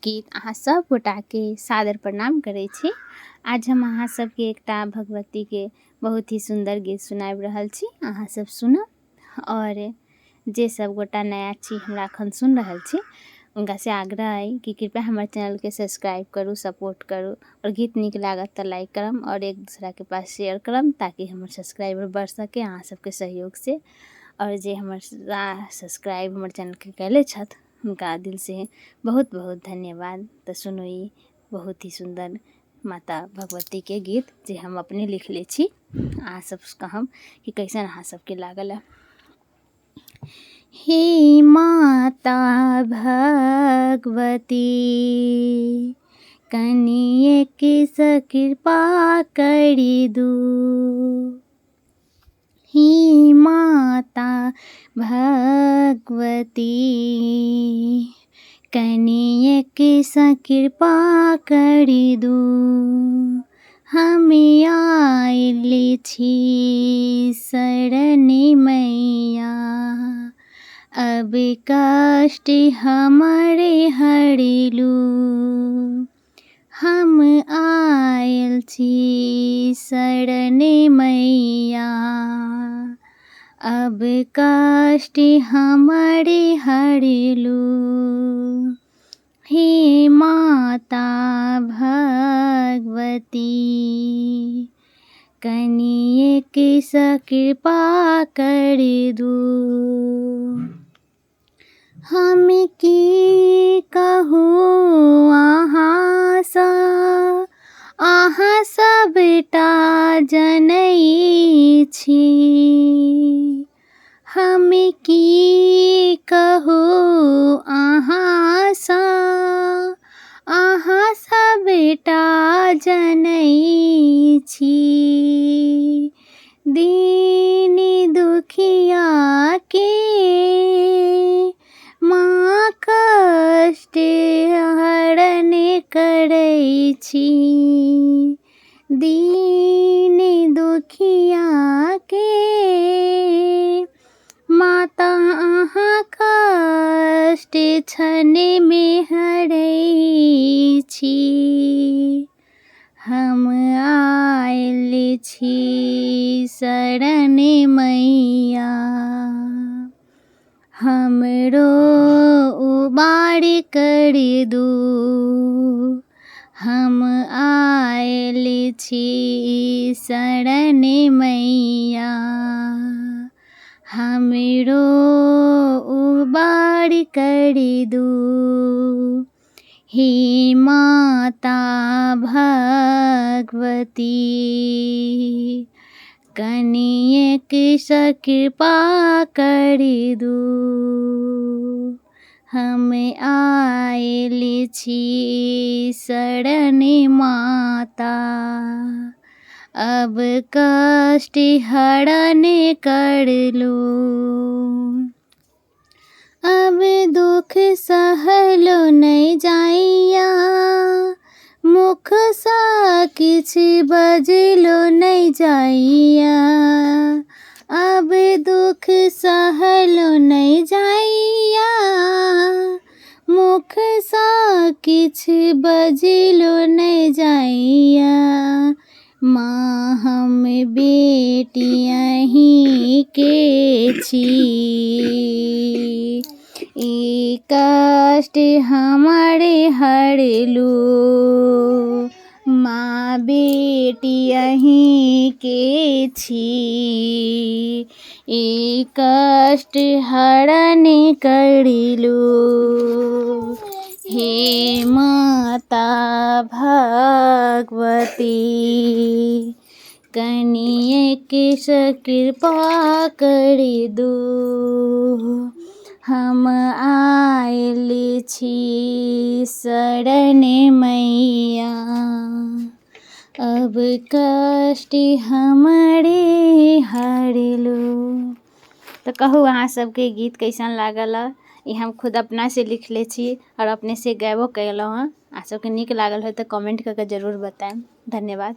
गीत अहाँ सब गोटाके सादर प्रणाम करै छी। आज हम अहाँ सबके एकटा भगवती के बहुत ही सुंदर गीत सुनाबि रहल छी, अहाँ सब सुनब। और जे सब गोटा नया छी हमरा अखन सुन रहल छी उनका से आग्रह है कि कृपया हमारे चैनल के सब्सक्राइब करू, सपोर्ट करू और गीत नीक लागत तो लाइक करम और एक दूसरा के पास शेयर करम ताकि हमारे सब्सक्राइबर बढ़ सके अहाँ सबके सहयोग से। और जे हमारे सब्सक्राइब हमारे चैनल के कैले छथ उनका दिल से बहुत बहुत धन्यवाद। तो सुनो ई बहुत ही सुंदर माता भगवती के गीत जे हम अपने लिख ले छी, अहाँ सब कहम कि कैसन अहाँ सबके लागल है। हे माता भगवती कनिए के कृपा करी दू। हे माता भगवती कनिए के कृपा करी दू। हमें आइले छी शरण मैया, अब कष्ट हमारे हरिलू। हम आयल छी शरण मैया, अब कष्ट हमारे हरिलू। हे माता भगवती कनिए के कृपा कर दू। हम की कहूँ अहाँ सबटा जनई छी। हम की कहूँ अहाँ सबटा जनई छी। दीन दुखिया के माँ कष्ट हरण करै छी। दीन दुखिया के माता अहाँ कष्ट क्षण में हरै छी। हम आयल छी शरण मैया, हमरो उबार कर दू। हम आयल छी शरण मैया, हमरो उबार कर दू। हे माता भगवती कनिए के कृपा कर दू। हम आयल छी शरण माता, अब कष्ट हरण कर लो। अब दुख सहलो नहीं जाइया, मुख सा किछ बजलो नहीं जाइया। अब दुख सहलो नहीं जाइया, मुख सा किछ बजलो नहीं जाइया। माँ हम बेटियहीं के छी, ई कष्ट हमारे हरलू। माँ बेटियहीं के छी, ई कष्ट हरण करिलू। हे माता भगवती कनिए के कृपा कर दू। हम आयल छी शरण मैया, अब कष्ट हमारे हरलू। तो कहू अहाँ सबके गीत कैसन लागल है। ये हम खुद अपना से लिख ले छी और अपने से गैबो कैलहुँ हैं। अहाँ सबके नीक लागल है तो कमेंट करके जरूर बताएं। धन्यवाद।